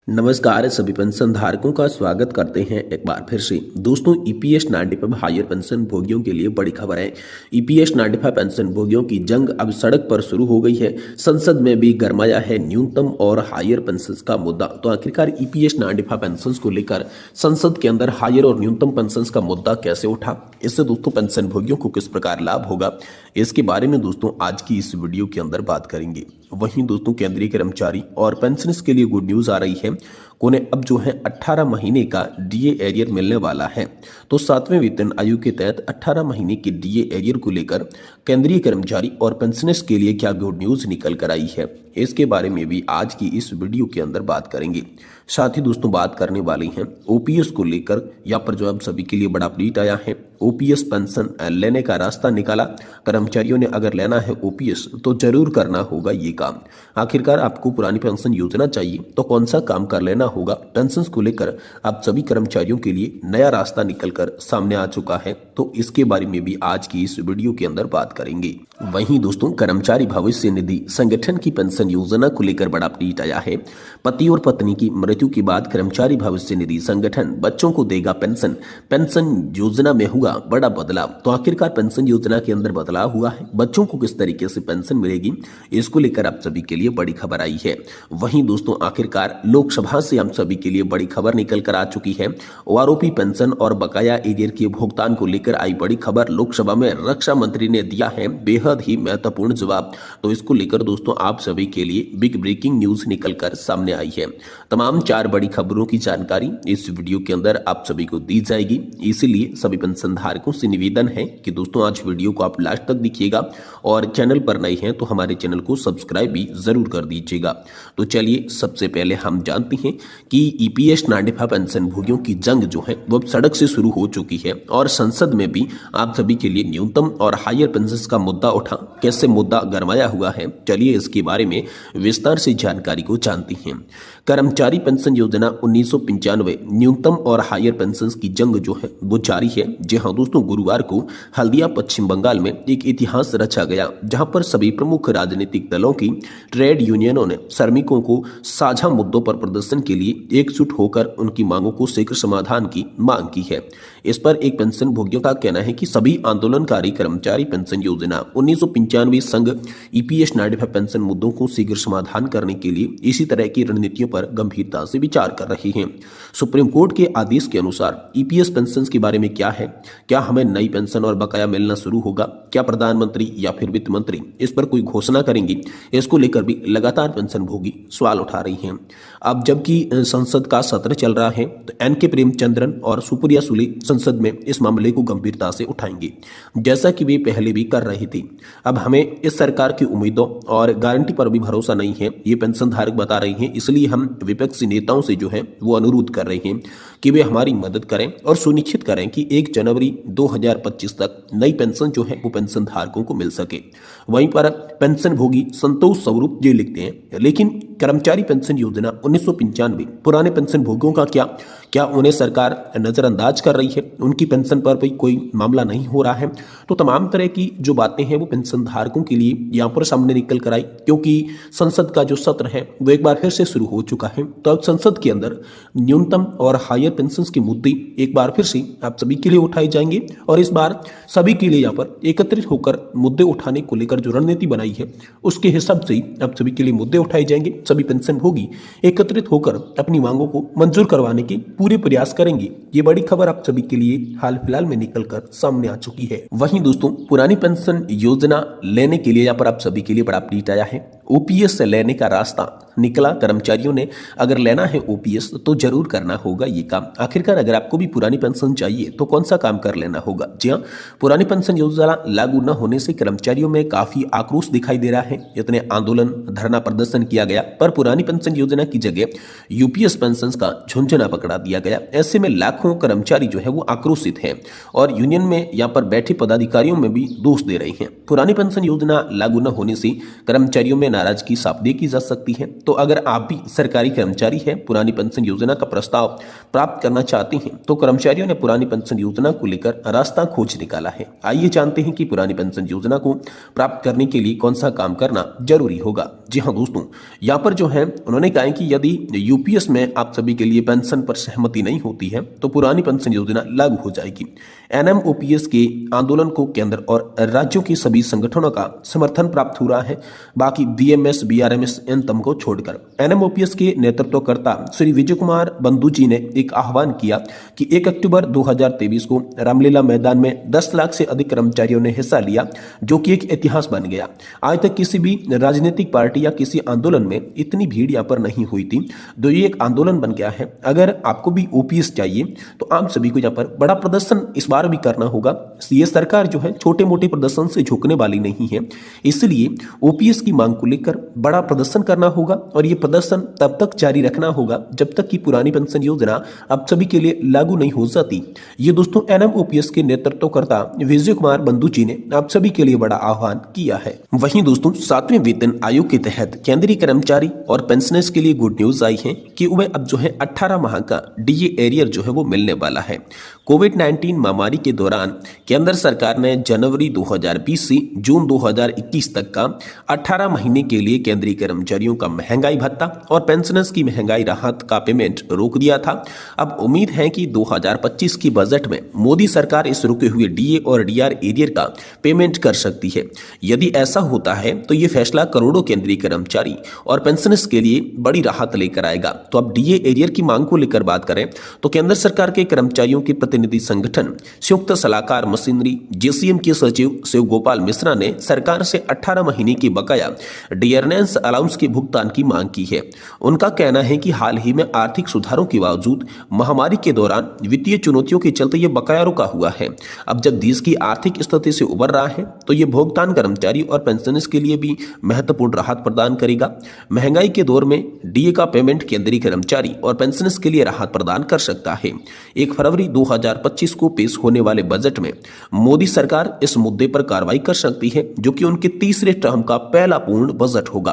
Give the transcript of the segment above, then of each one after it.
नमस्कार सभी पेंशन धारकों का स्वागत करते हैं एक बार फिर से। दोस्तों ईपीएस 95 हायर पेंशन भोगियों के लिए बड़ी खबर है। ईपीएस 95 पेंशन भोगियों की जंग अब सड़क पर शुरू हो गई है। संसद में भी गरमाया है न्यूनतम और हायर पेंशन का मुद्दा। तो आखिरकार ईपीएस 95 पेंशन को लेकर संसद के अंदर हायर और न्यूनतम पेंशन का मुद्दा कैसे उठा, इससे दोस्तों पेंशन भोगियों को किस प्रकार लाभ होगा, इसके बारे में दोस्तों आज की इस वीडियो के अंदर बात करेंगे। वहीं दोस्तों केंद्रीय कर्मचारी और पेंशनर्स के लिए गुड न्यूज आ रही है। उन्हें अब जो है 18 महीने का डीए एरियर मिलने वाला है। तो 7वें वेतन आयोग के तहत 18 महीने के डीए एरियर को लेकर केंद्रीय कर्मचारी और पेंशनर्स के लिए क्या गुड न्यूज निकल कर आई है, इसके बारे में भी आज की इस वीडियो के अंदर बात करेंगे। साथ ही दोस्तों बात करने वाली हैं ओपीएस को लेकर। यहाँ पर जो अब सभी के लिए बड़ा अपडेट आया है। ओपीएस पेंशन लेने का रास्ता निकाला। कर्मचारियों ने अगर लेना है ओपीएस तो जरूर करना होगा ये काम। आखिरकार आपको पुरानी पेंशन योजना चाहिए तो कौन सा काम कर लेना होगा, पेंशन को लेकर आप सभी कर्मचारियों के लिए नया रास्ता निकलकर सामने आ चुका है। तो इसके बारे में भी आज की इस वीडियो के अंदर बात करेंगे। वहीं दोस्तों कर्मचारी भविष्य निधि संगठन की पेंशन योजना को लेकर बड़ा अपडेट आया है। पति और पत्नी की मृत्यु के बाद कर्मचारी भविष्य निधि संगठन बच्चों को देगा पेंशन। पेंशन योजना में हुआ बड़ा बदलाव। तो आखिरकार पेंशन योजना के अंदर बदलाव हुआ है। बच्चों को किस तरीके से पेंशन मिलेगी, इसको लेकर आप सभी के लिए बड़ी खबर आई है। वहीं दोस्तों आखिरकार लोकसभा से हम सभी के लिए बड़ी खबर निकल कर आ चुकी है। आरोपी पेंशन और बकाया एरियर के भुगतान को लेकर आई बड़ी खबर। लोकसभा में रक्षा मंत्री ने दिया है बेहद ही महत्वपूर्ण जवाब। तो इसको लेकर दोस्तों आप सभी के लिए बिग ब्रेकिंग न्यूज निकलकर सामने आई है। तमाम 4 बड़ी खबरों की जानकारी इस वीडियो के अंदर आप सभी को दी जाएगी। इसीलिए सभी पेंशन धारकों से निवेदन है कि दोस्तों आज वीडियो को आप लास्ट तक देखिएगा और चैनल पर नए हैं तो हमारे चैनल को सब्सक्राइब भी जरूर कर दीजिएगा। तो चलिए सबसे पहले हम जानते हैं कि ईपीएस 95 पेंशन भोगियों की जंग जो है वो सड़क से शुरू हो चुकी है और संसद में भी आप सभी के लिए न्यूनतम और हायर पेंशन का मुद्दा उठा। कैसे मुद्दा गरमाया हुआ है, चलिए इसके बारे में विस्तार से जानकारी को जानते हैं। कर्मचारी पेंशन योजना 1995 न्यूनतम और हायर पेंशन की जंग जो है वो जारी है। जी हाँ दोस्तों, गुरुवार को हल्दिया पश्चिम बंगाल में एक इतिहास रचा गया, जहां पर सभी प्रमुख राजनीतिक दलों की ट्रेड यूनियनों ने श्रमिकों को साझा मुद्दों पर प्रदर्शन के लिए एकजुट होकर उनकी मांगों को शीघ्र समाधान की मांग की है। इस पर एक पेंशन भोगियों का कहना है कि सभी आंदोलनकारी कर्मचारी पेंशन योजना 1995 संघ ईपीएस 95 पेंशन मुद्दों को शीघ्र समाधान करने के लिए इसी तरह की रणनीतियों पर गंभीरता से विचार कर रही हैं। सुप्रीम कोर्ट के आदेश के अनुसार ईपीएस पेंशन के बारे में क्या है, क्या हमें नई पेंशन और बकाया मिलना शुरू होगा, क्या प्रधानमंत्री या फिर वित्त मंत्री इस पर कोई घोषणा करेंगे, इसको लेकर भी लगातार पेंशन भोगी सवाल उठा रही हैं। अब जबकि संसद का सत्र चल रहा है तो एनके प्रेमचंद्रन और सुप्रिया सुले संसद में इस मामले को गंभीरता से उठाएंगे, जैसा कि वे पहले भी कर रही थी। अब हमें इस सरकार की उम्मीदों और गारंटी पर भी भरोसा नहीं है, ये पेंशन धारक बता रही हैं। इसलिए हम विपक्षी नेताओं से जो है वो अनुरोध कर रहे हैं कि वे हमारी मदद करें और सुनिश्चित करें कि 1 जनवरी 2025 तक नई पेंशन जो है वो पेंशन धारकों को मिल सके। वहीं पर पेंशन भोगी संतोष स्वरूप जी लिखते हैं, लेकिन कर्मचारी पेंशन योजना 1995 पुराने पेंशन भोगियों का क्या उन्हें सरकार नजरअंदाज कर रही है, उनकी पेंशन पर भी कोई मामला नहीं हो रहा है। तो तमाम तरह की जो बातें हैं वो पेंशन धारकों के लिए यहाँ पर सामने निकल कर आई, क्योंकि संसद का जो सत्र है वो एक बार फिर से शुरू हो चुका है। तो अब संसद के अंदर न्यूनतम और हायर पेंशन के मुद्दे एक बार फिर से आप सभी के लिए उठाए जाएंगे और इस बार सभी के लिए यहाँ पर एकत्रित होकर मुद्दे उठाने को लेकर जो रणनीति बनाई है उसके हिसाब से ही आप सभी के लिए मुद्दे उठाए जाएंगे। सभी पेंशन भोगी एकत्रित होकर अपनी मांगों को मंजूर करवाने के पूरे प्रयास करेंगे। ये बड़ी खबर आप सभी के लिए हाल फिलहाल में निकलकर सामने आ चुकी है। वहीं दोस्तों पुरानी पेंशन योजना लेने के लिए यहाँ पर आप सभी के लिए बड़ा अपडेट आया है। ओपीएस से लेने का रास्ता निकला। कर्मचारियों ने अगर लेना है ओपीएस तो जरूर करना होगा ये काम। आखिरकार अगर आपको भी पुरानी पेंशन चाहिए तो कौन सा काम कर लेना होगा। जी हाँ, पुरानी पेंशन योजना लागू न होने से कर्मचारियों में काफी आक्रोश दिखाई दे रहा है। इतने आंदोलन धरना प्रदर्शन किया गया पर पुरानी पेंशन योजना की जगह यूपीएस पेंशन का झुंझुना पकड़ा दिया गया। ऐसे में लाखों कर्मचारी जो है वो आक्रोशित है और यूनियन में यहाँ पर बैठे पदाधिकारियों में भी दोष दे रहे हैं। पुरानी पेंशन योजना लागू न होने से कर्मचारियों में नाराजगी साफ देखी जा सकती है। तो अगर आप भी सरकारी कर्मचारी हैं, पुरानी पेंशन योजना का प्रस्ताव प्राप्त करना चाहते हैं, तो कर्मचारियों ने पुरानी पेंशन योजना को लेकर रास्ता खोज निकाला है। आइए जानते हैं कि पुरानी पेंशन योजना को प्राप्त करने के लिए कौन सा काम करना जरूरी होगा। जी हाँ दोस्तों, यहाँ पर जो है उन्होंने कहा है कि यदि यूपीएस में आप सभी के लिए पेंशन पर सहमति नहीं होती है तो पुरानी पेंशन योजना लागू हो जाएगी। एनएमओपीएस के आंदोलन को केंद्र और राज्यों के सभी संगठनों का समर्थन प्राप्त हो रहा है, बाकी बीएमएस बीआरएमएस इन तम को छोड़कर। एनएमओपीएस के नेतृत्वकर्ता श्री विजय कुमार बंधु जी ने एक आह्वान किया कि 1 अक्टूबर 2023 को रामलीला मैदान में 10 लाख से अधिक कर्मचारियों ने हिस्सा लिया, जो कि एक इतिहास बन गया। आज तक किसी भी राजनीतिक पार्टी या किसी आंदोलन में इतनी भीड़ यहाँ पर नहीं हुई थी, तो ये एक आंदोलन बन गया है। अगर आपको भी ओपीएस चाहिए तो आप सभी को यहाँ पर बड़ा प्रदर्शन इस बार भी करना होगा। ये सरकार जो है छोटे मोटे प्रदर्शन से झुकने वाली नहीं है, इसलिए ओपीएस की मांग को लेकर बड़ा प्रदर्शन करना होगा और ये प्रदर्शन तब तक जारी रखना होगा जब तक कि पुरानी पेंशन योजना आप सभी के लिए लागू नहीं हो जाती। ये दोस्तों एनएमओपीएस के नेतृत्वकर्ता विजय कुमार बंधु जी ने आप सभी के लिए बड़ा आह्वान किया है। वहीं दोस्तों 7वें वेतन आयोग के तहत केंद्रीय कर्मचारी और पेंशनर्स के लिए गुड न्यूज आई है कि उन्हें अब जो है 18 माह का डीए एरियर जो है वो मिलने वाला है। कोविड-19 महामारी के दौरान केंद्र सरकार ने जनवरी 2020 से जून 2021 तक का 18 महीने के लिए केंद्रीय कर्मचारियों का महंगाई भत्ता और पेंशनर्स की महंगाई राहत का पेमेंट रोक दिया था। अब उम्मीद है कि 2025 की बजट में मोदी सरकार इस रुके हुए डीए और डीआर एरियर का पेमेंट कर सकती है। यदि ऐसा होता है तो ये फैसला करोड़ों केंद्रीय कर्मचारी और पेंशनर्स के लिए बड़ी राहत लेकर आएगा। तो अब डीए एरियर की मांग को लेकर बात करें तो केंद्र सरकार के कर्मचारियों के प्रतिनिधि संगठन संयुक्त सलाहकार मशीनरी जेसीएम के सचिव शिव गोपाल मिश्रा ने सरकार से 18 महीने की बकाया डियरनेंस अलाउंस के भुगतान की मांग की है। उनका कहना है कि हाल ही में आर्थिक सुधारों के बावजूद महामारी के दौरान वित्तीय चुनौतियों के चलते ये बकाया रुका हुआ है। अब जब देश की आर्थिक स्थिति से उबर रहा है तो ये भुगतान कर्मचारी और पेंशनर्स के लिए भी महत्वपूर्ण राहत प्रदान करेगा। महंगाई के दौर में डीए का पेमेंट केंद्रीय कर्मचारी और पेंशनर्स के लिए राहत प्रदान कर सकता है। 1 फरवरी 2025 को पेश होने वाले बजट में मोदी सरकार इस मुद्दे पर कार्रवाई कर सकती है, जो कि उनके तीसरे टर्म का पहला पूर्ण बजट होगा।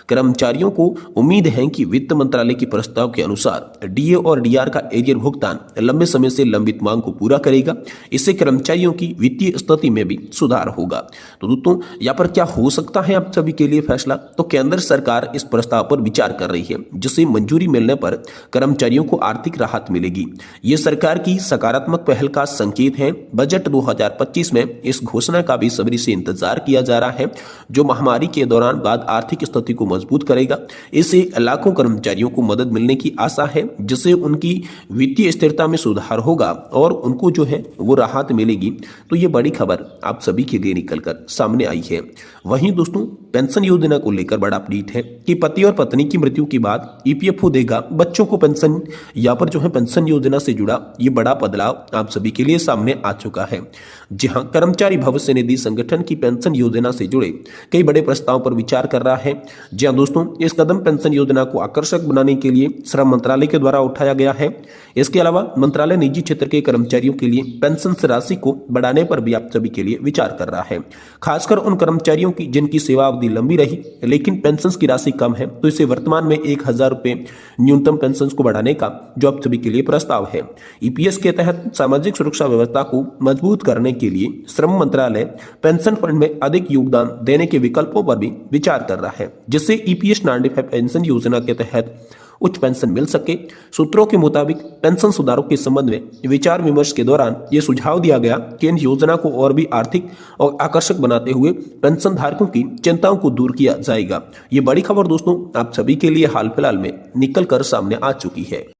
कर्मचारियों को उम्मीद है कि वित्त मंत्रालय के प्रस्ताव के अनुसार डीए और डीआर का एरियर भुगतान लंबे समय से लंबित मांग को पूरा करेगा। इससे कर्मचारियों की वित्तीय स्थिति में भी सुधार होगा। तो दोस्तों यहाँ पर क्या हो सकता है आप सभी के लिए फैसला, तो केंद्र सरकार इस प्रस्ताव पर विचार कर रही है, जिसे मंजूरी मिलने पर कर्मचारियों को आर्थिक राहत मिलेगी। ये सरकार की सकारात्मक पहल का संकेत है। बजट 2025 में इस घोषणा का भी सब्री से इंतजार किया जा रहा है, जो महामारी के दौरान बाद आर्थिक स्थिति को मजबूत करेगा। इससे लाखों कर्मचारियों को मदद मिलने की आशा है, जिससे उनकी वित्तीय स्थिरता में सुधार होगा और उनको जो है वो राहत मिलेगी। तो ये बड़ी खबर आप सभी के लिए निकलकर सामने आई है। वहीं दोस्तों पेंशन योजना को लेकर बड़ा अपडेट है कि पति और पत्नी की मृत्यु के बाद ईपीएफओ देगा बच्चों को पेंशन। यहाँ पर जो है पेंशन योजना से जुड़ा ये बड़ा बदलाव आप सभी के लिए सामने आ चुका है। जी हाँ, कर्मचारी भविष्य निधि संगठन की पेंशन योजना से जुड़े कई बड़े प्रस्ताव पर विचार कर रहा है। जी हाँ दोस्तों, इस कदम पेंशन योजना को आकर्षक बनाने के लिए श्रम मंत्रालय के द्वारा उठाया गया है। इसके अलावा मंत्रालय निजी क्षेत्र के कर्मचारियों के लिए पेंशन राशि को बढ़ाने पर भी आप सभी के लिए विचार कर रहा है। खासकर उन कर्मचारियों की जिनकी सेवा अवधि लंबी रही लेकिन पेंशन की राशि कम है, तो इसे वर्तमान में 1000 रुपए न्यूनतम पेंशन को बढ़ाने का जो आप सभी के लिए प्रस्ताव है। ईपीएस के तहत सामाजिक सुरक्षा व्यवस्था को मजबूत करने के लिए श्रम मंत्रालय पेंशन फंड में अधिक योगदान देने के विकल्पों पर भी विचार कर रहा है, जिससे ईपीएस 95 पेंशन योजना के तहत उच्च पेंशन मिल सके। सूत्रों के मुताबिक पेंशन सुधारों के संबंध में विचार विमर्श के दौरान यह सुझाव दिया गया कि इन योजना को और भी आर्थिक और आकर्षक बनाते हुए पेंशन धारकों की चिंताओं को दूर किया जाएगा। ये बड़ी खबर दोस्तों आप सभी के लिए हाल फिलहाल में निकल कर सामने आ चुकी है।